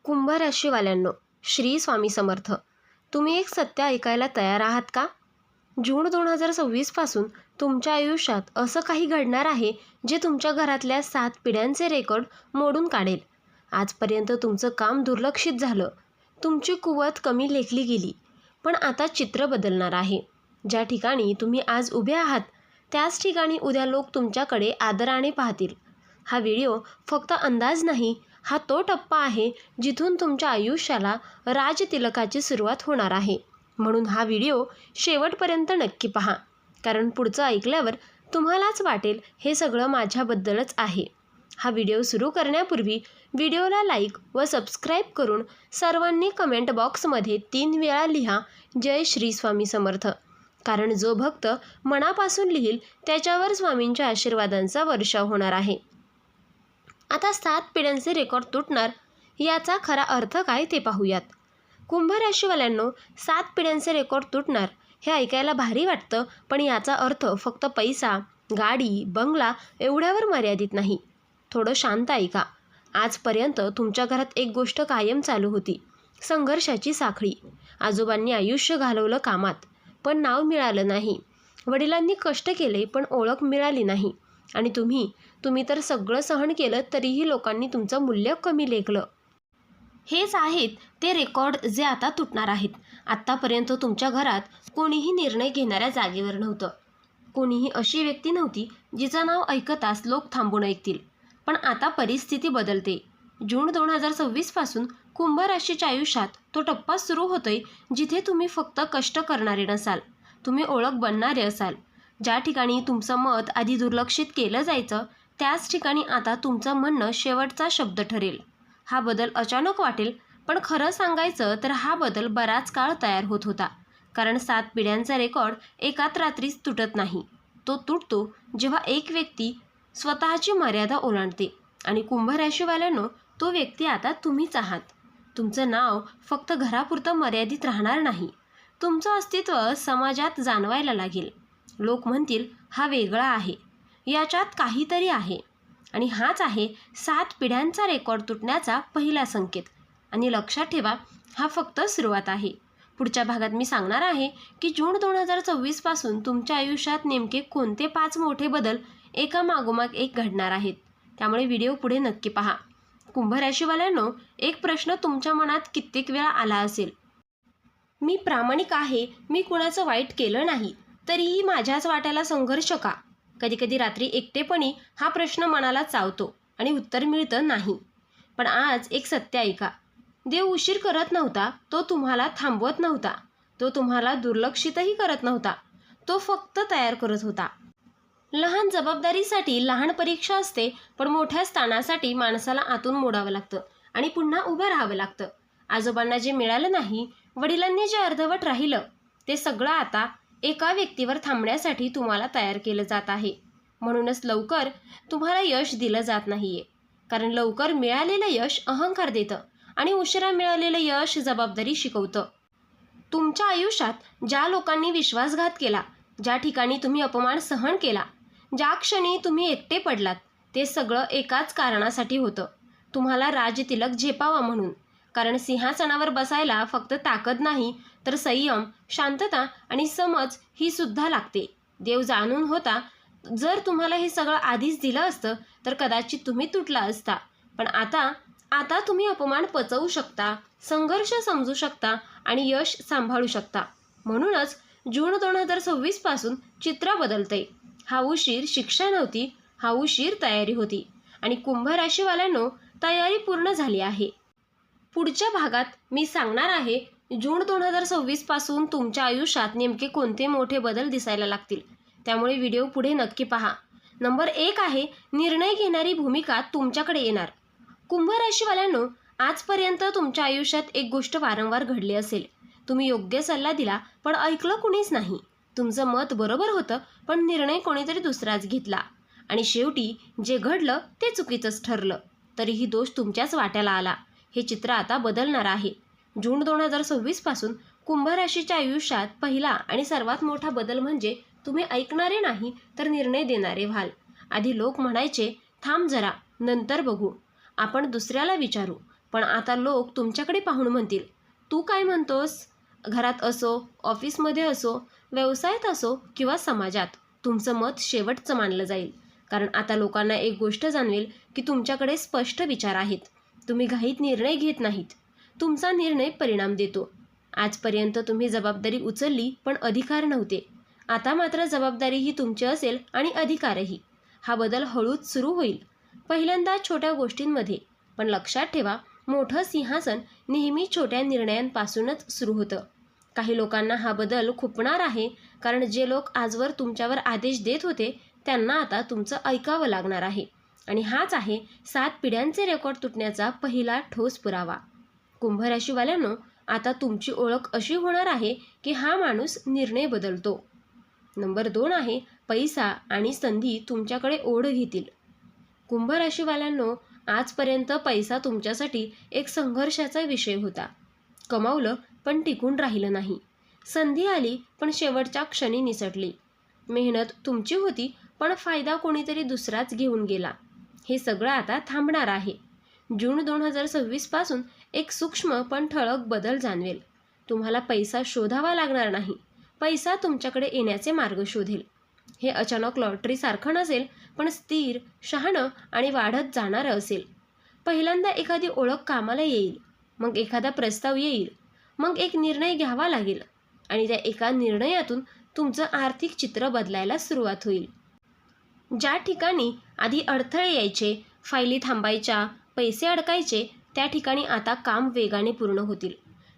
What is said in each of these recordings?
कुंभ राशीवाल्यांनो, श्री स्वामी समर्थ. तुम्ही एक सत्य ऐकायला तयार आहात का? जून 2026 पासून तुमच्या आयुष्यात असं काही घडणार आहे जे तुमच्या घरातल्या 7 पिढ्यांचे रेकॉर्ड मोडून काढेल. आजपर्यंत तुमचं काम दुर्लक्षित झालं, तुमची कुवत कमी लेखली गेली, पण आता चित्र बदलणार आहे. ज्या ठिकाणी तुम्ही आज उभे आहात त्याच ठिकाणी उद्या लोक तुमच्याकडे आदराने पाहतील. हा व्हिडिओ फक्त अंदाज नाही, हा तो टप्पा आहे जिथून तुमच्या आयुष्याला राजतिलकाची सुरुवात होणार आहे. म्हणून हा व्हिडिओ शेवटपर्यंत नक्की पहा, कारण पुढचं ऐकल्यावर तुम्हालाच वाटेल हे सगळं माझ्याबद्दलच आहे. हा व्हिडिओ सुरू करण्यापूर्वी व्हिडिओला लाईक व सबस्क्राईब करून सर्वांनी कमेंट बॉक्समध्ये 3 वेळा लिहा, जय श्री स्वामी समर्थ. कारण जो भक्त मनापासून लिहिल त्याच्यावर स्वामींच्या आशीर्वादांचा वर्षाव होणार आहे. आता 7 पिढ्यांचे रेकॉर्ड तुटणार, याचा खरा अर्थ काय ते पाहूयात. कुंभ राशीवाल्यांनो, 7 पिढ्यांचे रेकॉर्ड तुटणार हे ऐकायला भारी वाटतं, पण याचा अर्थ फक्त पैसा, गाडी, बंगला एवढ्यावर मर्यादित नाही. थोडं शांत ऐका. आजपर्यंत तुमच्या घरात एक गोष्ट कायम चालू होती, संघर्षाची साखळी. आजोबांनी आयुष्य घालवलं कामात, पण नाव मिळालं नाही. वडिलांनी कष्ट केले, पण ओळख मिळाली नाही. आणि तुम्ही तर सगळं सहन केलं तरीही लोकांनी तुमचं मूल्य कमी लेखलं. हेच आहेत ते रेकॉर्ड जे आता तुटणार आहेत. आत्तापर्यंत तुमच्या घरात कोणीही निर्णय घेणाऱ्या जागेवर नव्हतं. कोणीही अशी व्यक्ती नव्हती जिचं नाव ऐकताच लोक थांबून ऐकतील. पण आता परिस्थिती बदलते. जून 2026 पासून कुंभ राशीच्या आयुष्यात तो टप्पा सुरू होतोय जिथे तुम्ही फक्त कष्ट करणारे नसाल, तुम्ही ओळख बनणारे असाल. ज्या ठिकाणी तुमचं मत आधी दुर्लक्षित केलं जायचं त्याच ठिकाणी आता तुमचं म्हणणं शेवटचा शब्द ठरेल. हा बदल अचानक वाटेल, पण खरं सांगायचं तर हा बदल बराच काळ तयार होत होता. कारण 7 पिढ्यांचा रेकॉर्ड एकाच रात्रीच तुटत नाही. तो तुटतो जेव्हा एक व्यक्ती स्वतःची मर्यादा ओलांडते. आणि कुंभ राशीवाल्यांनो, तो व्यक्ती आता तुम्हीच आहात. तुमचं नाव फक्त घरापुरतं मर्यादित राहणार नाही, तुमचं अस्तित्व समाजात जाणवायला लागेल. लोक म्हणतील, हा वेगळा आहे, याच्यात काहीतरी आहे. आणि हाच आहे 7 पिढ्यांचा रेकॉर्ड तुटण्याचा पहिला संकेत. आणि लक्षात ठेवा, हा फक्त सुरुवात आहे. पुढच्या भागात मी सांगणार आहे की जून 2026 पासून तुमच्या आयुष्यात नेमके कोणते 5 मोठे बदल एका मागोमाग एक घडणार आहेत. त्यामुळे व्हिडिओ पुढे नक्की पहा. कुंभ राशीवाल्यांनो, एक प्रश्न तुमच्या मनात कित्येक वेळा आला असेल, मी प्रामाणिक आहे, मी कुणाचं वाईट केलं नाही, तरीही माझ्याच वाट्याला संघर्ष का? कधीकधी रात्री एकटेपणी हा प्रश्न मनाला चावतो आणि उत्तर मिळतं नाही. पण आज एक सत्य ऐका. देव उशीर करत नव्हता, तो तुम्हाला थांबवत नव्हता, तो तुम्हाला दुर्लक्षितही करत नव्हता, तो फक्त तयार करत होता. लहान जबाबदारीसाठी लहान परीक्षा असते, पण मोठ्या स्थानासाठी माणसाला आतून मोडावं लागतं आणि पुन्हा उभं राहावं लागतं. आजोबांना जे मिळालं नाही, वडिलांनी जे अर्धवट राहिलं, ते सगळं आता एका व्यक्तीवर थांबण्यासाठी तुम्हाला तयार केलं जात आहे. म्हणूनच लवकर तुम्हाला यश दिलं जात नाहीये, कारण लवकर मिळालेलं यश अहंकार देतं आणि उशिरा मिळालेलं यश जबाबदारी शिकवतं. तुमच्या आयुष्यात ज्या लोकांनी विश्वासघात केला, ज्या ठिकाणी तुम्ही अपमान सहन केला, ज्या क्षणी तुम्ही एकटे पडलात, ते सगळं एकाच कारणासाठी होतं, तुम्हाला राजतिलक झेपावा म्हणून. कारण सिंहासनावर बसायला फक्त ताकद नाही, तर संयम, शांतता आणि समज ही सुद्धा लागते. देव जाणून होता, जर तुम्हाला हे सगळं आधीच दिलं असतं तर कदाचित तुम्ही तुटला असता. पण आता तुम्ही अपमान पचवू शकता, संघर्ष समजू शकता आणि यश सांभाळू शकता. म्हणूनच जून 2026 पासून चित्र बदलतंय. हा उशीर शिक्षा नव्हती, हा उशीर तयारी होती. आणि कुंभ राशीवाल्यांनो, तयारी पूर्ण झाली आहे. पुढच्या भागात मी सांगणार आहे जून 2026 पासून तुमच्या आयुष्यात नेमके कोणते मोठे बदल दिसायला लागतील. त्यामुळे व्हिडिओ पुढे नक्की पहा. नंबर 1 आहे, निर्णय घेणारी भूमिका तुमच्याकडे येणार. कुंभ राशीवाल्यांनो, आजपर्यंत तुमच्या आयुष्यात एक गोष्ट वारंवार घडली असेल. तुम्ही योग्य सल्ला दिला, पण ऐकलं कुणीच नाही. तुमचं मत बरोबर होतं, पण निर्णय कोणीतरी दुसराच घेतला. आणि शेवटी जे घडलं ते चुकीचंच ठरलं, तरीही दोष तुमच्याच वाट्याला आला. हे चित्र आता बदलणार आहे. जून 2026 पासून कुंभ राशीच्या आयुष्यात पहिला आणि सर्वात मोठा बदल म्हणजे तुम्ही ऐकणारे नाही, तर निर्णय देणारे व्हाल. आधी लोक म्हणायचे, थांब जरा, नंतर बघू, आपण दुसऱ्याला विचारू, पण आता लोक तुमच्याकडे पाहून म्हणतील, तू काय म्हणतोस? घरात असो, ऑफिसमध्ये असो, व्यवसायात असो किंवा समाजात तुमचं मत शेवटचं मानलं जाईल. कारण आता लोकांना एक गोष्ट जाणवेल की तुमच्याकडे स्पष्ट विचार आहेत. तुम्ही घाईत निर्णय घेत नाहीत. तुमचा निर्णय परिणाम देतो. आजपर्यंत तुम्ही जबाबदारी उचलली पण अधिकार नव्हते. आता मात्र जबाबदारी ही तुमची असेल आणि अधिकारही. हा बदल हळूच सुरू होईल. पहिल्यांदा छोट्या गोष्टींमध्ये. पण लक्षात ठेवा, मोठं सिंहासन नेहमी छोट्या निर्णयांपासूनच सुरू होतं. काही लोकांना हा बदल खुपणार आहे, कारण जे लोक आजवर तुमच्यावर आदेश देत होते त्यांना आता तुमचं ऐकावं लागणार आहे. आणि हाच आहे 7 पिढ्यांचे रेकॉर्ड तुटण्याचा पहिला ठोस पुरावा. कुंभ राशीवाल्यांनो, आता तुमची ओळख अशी होणार आहे की हा माणूस निर्णय बदलतो. नंबर 2 आहे, पैसा आणि संधी तुमच्याकडे ओढ घेतील. कुंभ राशीवाल्यांनो, आजपर्यंत पैसा तुमच्यासाठी एक संघर्षाचा विषय होता. कमावलं पण टिकून राहिलं नाही. संधी आली पण शेवटच्या क्षणी निसटली. मेहनत तुमची होती पण फायदा कोणीतरी दुसराच घेऊन गेला. हे सगळं आता थांबणार आहे. जून 2026 पासून एक सूक्ष्म पण ठळक बदल जाणवेल. तुम्हाला पैसा शोधावा लागणार नाही. पैसा तुमच्याकडे येण्याचे मार्ग शोधेल. हे अचानक लॉटरीसारखं नसेल, पण स्थिर, शहाणं आणि वाढत जाणारं असेल. पहिल्यांदा एखादी ओळख कामाला येईल, मग एखादा प्रस्ताव येईल, मग एक निर्णय घ्यावा लागेल आणि त्या एका निर्णयातून तुमचं आर्थिक चित्र बदलायला सुरुवात होईल. ज्या ठिकाणी आधी अडथळे यायचे, फायली थांबायच्या, पैसे अडकायचे, त्या ठिकाणी आता काम वेगाने पूर्ण होतील.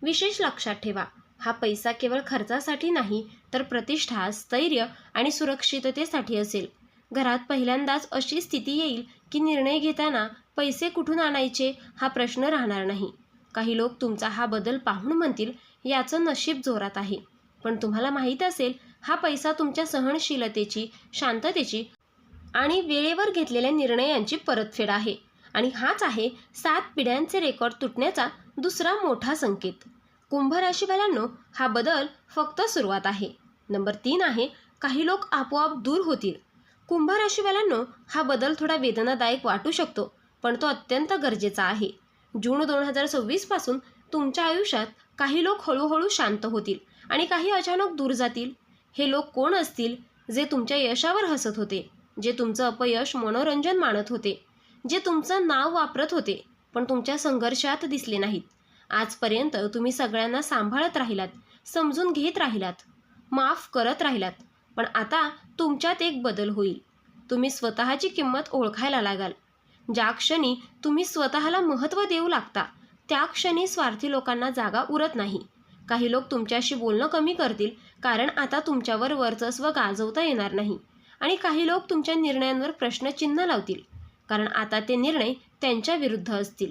विशेष लक्षात ठेवा, हा पैसा केवळ खर्चासाठी नाही तर प्रतिष्ठा, स्थैर्य आणि सुरक्षिततेसाठी असेल. घरात पहिल्यांदाच अशी स्थिती येईल की निर्णय घेताना पैसे कुठून आणायचे हा प्रश्न राहणार नाही. काही लोक तुमचा हा बदल पाहून म्हणतील, याचं नशीब जोरात आहे. पण तुम्हाला माहीत असेल, हा पैसा तुमच्या सहनशीलतेची, शांततेची आणि वेळेवर घेतलेल्या निर्णयांची परतफेड आहे. आणि हाच आहे 7 पिढ्यांचे रेकॉर्ड तुटण्याचा दुसरा मोठा संकेत. कुंभ राशीवाल्यांनो, हा बदल फक्त सुरुवात आहे. नंबर 3 आहे, काही लोक आपोआप दूर होतील. कुंभ राशीवाल्यांनो, हा बदल थोडा वेदनादायक वाटू शकतो, पण तो अत्यंत गरजेचा आहे. जून 2026 पासून तुमच्या आयुष्यात काही लोक हळूहळू शांत होतील आणि काही अचानक दूर जातील. हे लोक कोण असतील? जे तुमच्या यशावर हसत होते, जे तुमचं अपयश मनोरंजन मानत होते, जे तुमचं नाव वापरत होते पण तुमच्या संघर्षात दिसले नाहीत. आजपर्यंत तुम्ही सगळ्यांना सांभाळत राहिलात, समजून घेत राहिलात, माफ करत राहिलात. पण आता तुमच्यात एक बदल होईल. तुम्ही स्वतःची किंमत ओळखायला लागाल. ज्या क्षणी तुम्ही स्वतःला महत्त्व देऊ लागता, त्या क्षणी स्वार्थी लोकांना जागा उरत नाही. काही लोक तुमच्याशी बोलणं कमी करतील, कारण आता तुमच्यावर वर्चस्व गाजवता येणार नाही. आणि काही लोक तुमच्या निर्णयांवर प्रश्नचिन्ह लावतील, कारण आता ते निर्णय त्यांच्या विरुद्ध असतील.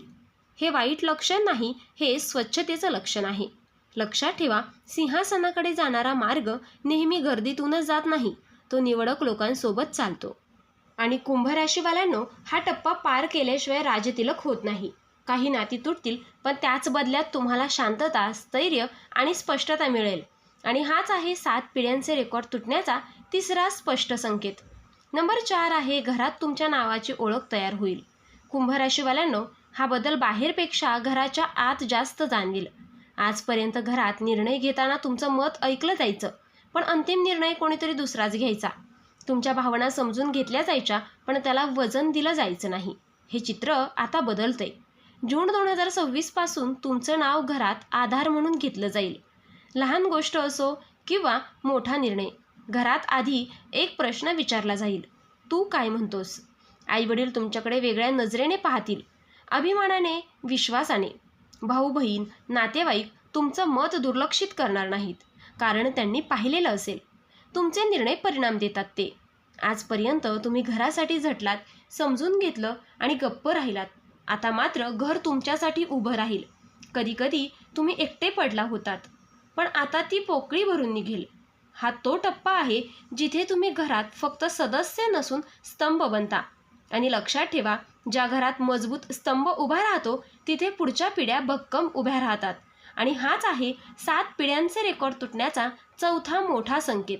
हे वाईट लक्षण नाही, हे स्वच्छतेचं लक्षण आहे. लक्षात ठेवा, सिंहासनाकडे जाणारा मार्ग नेहमी गर्दीतूनच जात नाही, तो निवडक लोकांसोबत चालतो. आणि कुंभ राशीवाल्यांनो, हा टप्पा पार केल्याशिवाय राजतिलक होत नाही. काही नाती तुटतील, पण त्याच बदल्यात तुम्हाला शांतता, स्थैर्य आणि स्पष्टता मिळेल. आणि हाच आहे 7 पिढ्यांचे रेकॉर्ड तुटण्याचा तिसरा स्पष्ट संकेत. नंबर 4 आहे, घरात तुमच्या नावाची ओळख तयार होईल. कुंभ राशीवाल्यांनो, हा बदल बाहेरपेक्षा घराच्या आत जास्त जाणवेल. आजपर्यंत घरात निर्णय घेताना तुमचं मत ऐकलं जायचं, पण अंतिम निर्णय कोणीतरी दुसराच घ्यायचा. तुमच्या भावना समजून घेतल्या जायच्या, पण त्याला वजन दिलं जायचं नाही. हे चित्र आता बदलतंय. जून 2026 पासून तुमचं नाव घरात आधार म्हणून घेतलं जाईल. लहान गोष्ट असो किंवा मोठा निर्णय, घरात आधी एक प्रश्न विचारला जाईल, तू काय म्हणतोस? आईवडील तुमच्याकडे वेगळ्या नजरेने पाहतील, अभिमानाने, विश्वासाने. भाऊ बहीण, नातेवाईक तुमचं मत दुर्लक्षित करणार नाहीत, कारण त्यांनी पाहिलेलं असेल. तुमचे निर्णय परिणाम देतात ते. आजपर्यंत तुम्ही घरासाठी झटलात, समजून घेतलं आणि गप्प राहिलात. आता मात्र घर तुमच्यासाठी उभं राहील. कधीकधी तुम्ही एकटे पडला होतात, पण आता ती पोकळी भरून निघेल. हा तो टप्पा आहे जिथे तुम्ही घरात फक्त सदस्य नसून स्तंभ बनता. आणि लक्षात ठेवा, ज्या घरात मजबूत स्तंभ उभा राहतो तिथे पुढच्या पिढ्या भक्कम उभ्या राहतात. आणि हाच आहे 7 पिढ्यांचे रेकॉर्ड तुटण्याचा चौथा मोठा संकेत.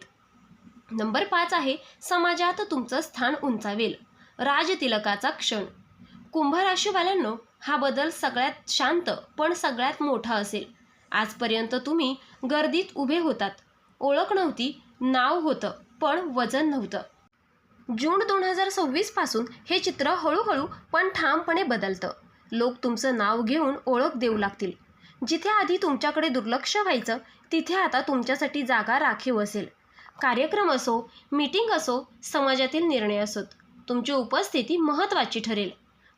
नंबर 5 आहे, समाजात तुमचं स्थान उंचावेल. राजतिलकाचा क्षण. कुंभ राशीवाल्यांनो, हा बदल सगळ्यात शांत पण सगळ्यात मोठा असेल. आजपर्यंत तुम्ही गर्दीत उभे होतात, ओळख नव्हती, नाव होतं पण वजन नव्हतं. जून 2026 पासून हे चित्र हळूहळू पण ठामपणे बदलतं. लोक तुमचं नाव घेऊन ओळख देऊ लागतील. जिथे आधी तुमच्याकडे दुर्लक्ष व्हायचं तिथे आता तुमच्यासाठी जागा राखीव असेल. कार्यक्रम असो, मीटिंग असो, समाजातील निर्णय असोत, तुमची उपस्थिती महत्त्वाची ठरेल.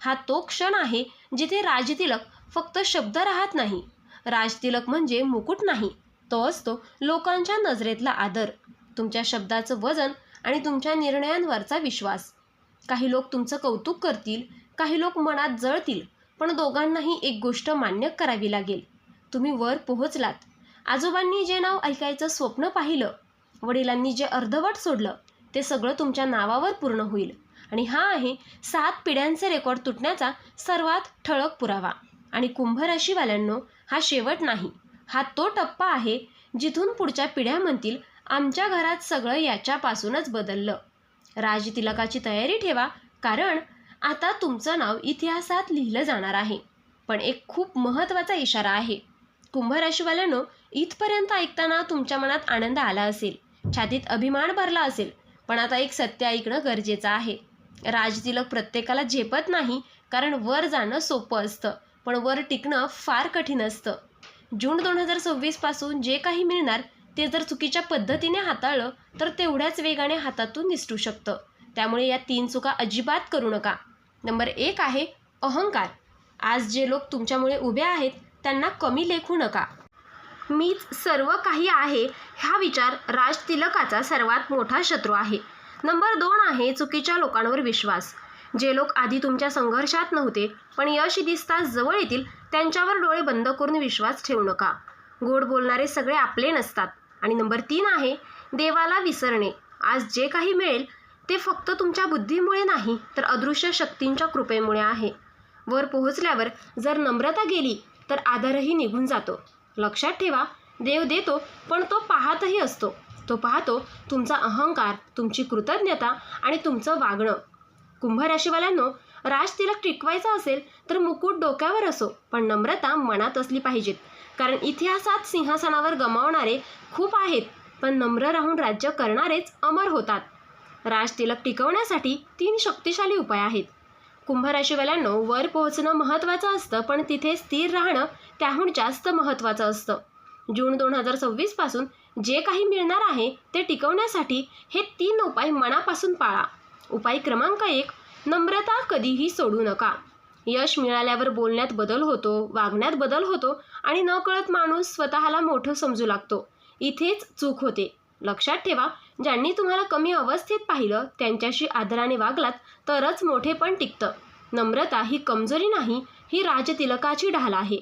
हा तो क्षण आहे जिथे राजतिलक फक्त शब्द राहत नाही. राजतिलक म्हणजे मुकुट नाही, तो असतो लोकांच्या नजरेतला आदर, तुमच्या शब्दाचं वजन आणि तुमच्या निर्णयांवरचा विश्वास. काही लोक तुमचं कौतुक करतील, काही लोक मनात जळतील, पण दोघांनाही एक गोष्ट मान्य करावी लागेल. तुम्ही वर पोहोचलात. आजोबांनी जे नाव ऐकायचं स्वप्न पाहिलं, वडिलांनी जे अर्धवट सोडलं, ते सगळं तुमच्या नावावर पूर्ण होईल. आणि हा आहे 7 पिढ्यांचे रेकॉर्ड तुटण्याचा सर्वात ठळक पुरावा. आणि कुंभ राशीवाल्यांनो, हा शेवट नाही, हा तो टप्पा आहे जिथून पुढच्या पिढ्या म्हणतील, आमच्या घरात सगळं याच्यापासूनच बदललं. राजतिलकाची तयारी ठेवा, कारण आता तुमचं नाव इतिहासात लिहिलं जाणार आहे. पण एक खूप महत्त्वाचा इशारा आहे. कुंभ राशीवाल्यांनो, इथपर्यंत ऐकताना तुमच्या मनात आनंद आला असेल, छातीत अभिमान भरला असेल, पण आता एक सत्य ऐकणं गरजेचं आहे. राजतिलक प्रत्येकाला झेपत नाही, कारण वर जाणं सोपं असतं, पण वर टिकणं फार कठीण असतं. जून 2026 पासून जे काही मिळणार ते जर चुकीच्या पद्धतीने हाताळलं तर तेवढ्याच वेगाने हातातून निसटू शकतं. त्यामुळे या 3 चुका अजिबात करू नका. नंबर 1 आहे अहंकार. आज जे लोक तुमच्यामुळे उभे आहेत त्यांना कमी लेखू नका. मीच सर्व काही आहे हा विचार राजतिलकाचा सर्वात मोठा शत्रू आहे. नंबर 2 आहे चुकीच्या लोकांवर विश्वास. जे लोक आधी तुमच्या संघर्षात नव्हते पण यश दिसताच जवळ येतील, त्यांच्यावर डोळे बंद करून विश्वास ठेवू नका. गोड बोलणारे सगळे आपले नसतात. आणि नंबर 3 आहे देवाला विसरणे. आज जे काही मिळेल ते फक्त तुमच्या बुद्धीमुळे नाही तर अदृश्य शक्तींच्या कृपेमुळे आहे. वर पोहोचल्यावर जर नम्रता गेली तर आदरही निघून जातो. लक्षात ठेवा, देव देतो पण तो पाहतही असतो. तो पाहतो तुमचा अहंकार, तुमची कृतज्ञता आणि तुमचं वागणं. कुंभ राशीवाल्यांनो, राजतिलक टिकवायचा असेल तर मुकुट डोक्यावर असो पण नम्रता मनात असली पाहिजेत. कारण इतिहासात सिंहासनावर गमावणारे खूप आहेत, पण नम्र राहून राज्य करणारेच अमर होतात. राजतिलक टिकवण्यासाठी 3 शक्तिशाली उपाय आहेत. कुंभ राशीवाल्यांनो, वर पोहोचणं महत्त्वाचं असतं पण तिथे स्थिर राहणं त्याहून जास्त महत्त्वाचं असतं. जून 2026 पासून जे काही मिळणार आहे ते टिकवण्यासाठी हे 3 उपाय मनापासून पाळा. उपाय क्रमांक 1, नम्रता कधीही सोडू नका. यश मिळाल्यावर बोलण्यात बदल होतो, वागण्यात बदल होतो आणि नकळत माणूस स्वतःला मोठं समजू लागतो. इथेच चूक होते. लक्षात ठेवा, ज्यांनी तुम्हाला कमी अवस्थेत पाहिलं त्यांच्याशी आदराने वागलात तरच मोठेपण टिकतं. नम्रता ही कमजोरी नाही, ही राजतिलकाची ढाल आहे.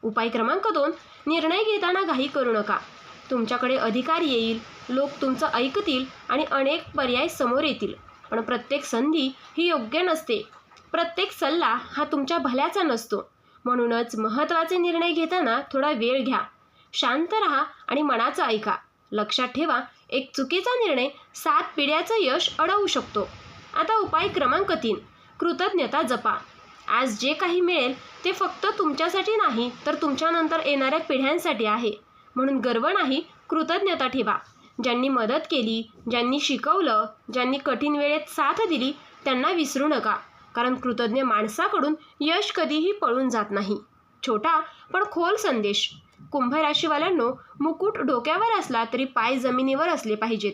उपाय क्रमांक 2, निर्णय घेताना घाई करू नका. तुमच्याकडे अधिकार येईल, लोक तुमचं ऐकतील आणि अनेक पर्याय समोर येतील, पण प्रत्येक संधी ही योग्य नसते. प्रत्येक सल्ला हा तुमच्या भल्याचा नसतो. म्हणूनच महत्त्वाचे निर्णय घेताना थोडा वेळ घ्या, शांत राहा आणि मनाचं ऐका. लक्षात ठेवा, एक चुकीचा निर्णय 7 पिढ्याचं यश अडवू शकतो. आता उपाय क्रमांक 3, कृतज्ञता जपा. आज जे काही मिळेल ते फक्त तुमच्यासाठी नाही तर तुमच्यानंतर येणाऱ्या पिढ्यांसाठी आहे. म्हणून गर्व नाही, कृतज्ञता ठेवा. ज्यांनी मदत केली, ज्यांनी शिकवलं, ज्यांनी कठीण वेळेत साथ दिली त्यांना विसरू नका. कारण कृतज्ञ माणसाकडून यश कधीही पळून जात नाही. छोटा पण खोल संदेश. कुंभ राशीवाल्यांनो, मुकुट डोक्यावर असला तरी पाय जमिनीवर असले पाहिजेत.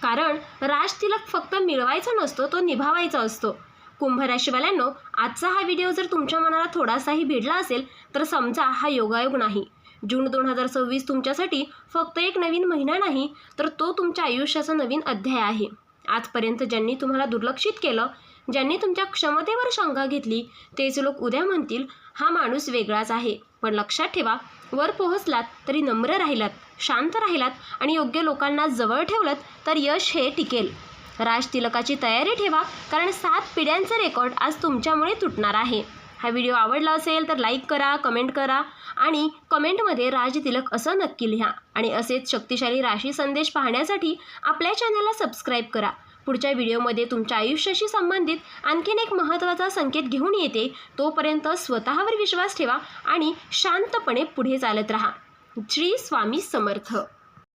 कारण राजतिलक फक्त मिळवायचा नसतो, तो निभावायचा असतो. कुंभ राशीवाल्यांनो, आजचा हा व्हिडिओ जर तुमच्या मनाला थोडासाही भिडला असेल तर समजा हा योगायोग नाही. जून 2026 तुमच्यासाठी फक्त एक नवीन महिना नाही तर तो तुमच्या आयुष्याचा नवीन अध्याय आहे. आजपर्यंत ज्यांनी तुम्हाला दुर्लक्षित केलं, ज्यांनी तुमच्या क्षमतेवर शंका घेतली, तेच लोक उद्या म्हणतील हा माणूस वेगळाच आहे. पण लक्षात ठेवा, वर पोहोचलात तरी नम्र राहिलात, शांत राहिलात आणि योग्य लोकांना जवळ ठेवलात तर यश हे टिकेल. राजतिलकाची तयारी ठेवा, कारण 7 पिढ्यांचे रेकॉर्ड आज तुमच्यामुळे तुटणार आहे. हा व्हिडिओ आवडला असेल तर लाईक करा, कमेंट करा आणि कमेंटमध्ये राजतिलक असं नक्की लिहा. आणि असेच शक्तिशाली राशी संदेश पाहण्यासाठी आपल्या चॅनलला सबस्क्राईब करा. पुढच्या व्हिडिओमध्ये तुमच्या आयुष्याशी संबंधित आणखीन एक महत्त्वाचा संकेत घेऊन येते. तोपर्यंत स्वतःवर विश्वास ठेवा आणि शांतपणे पुढे चालत राहा. श्री स्वामी समर्थ.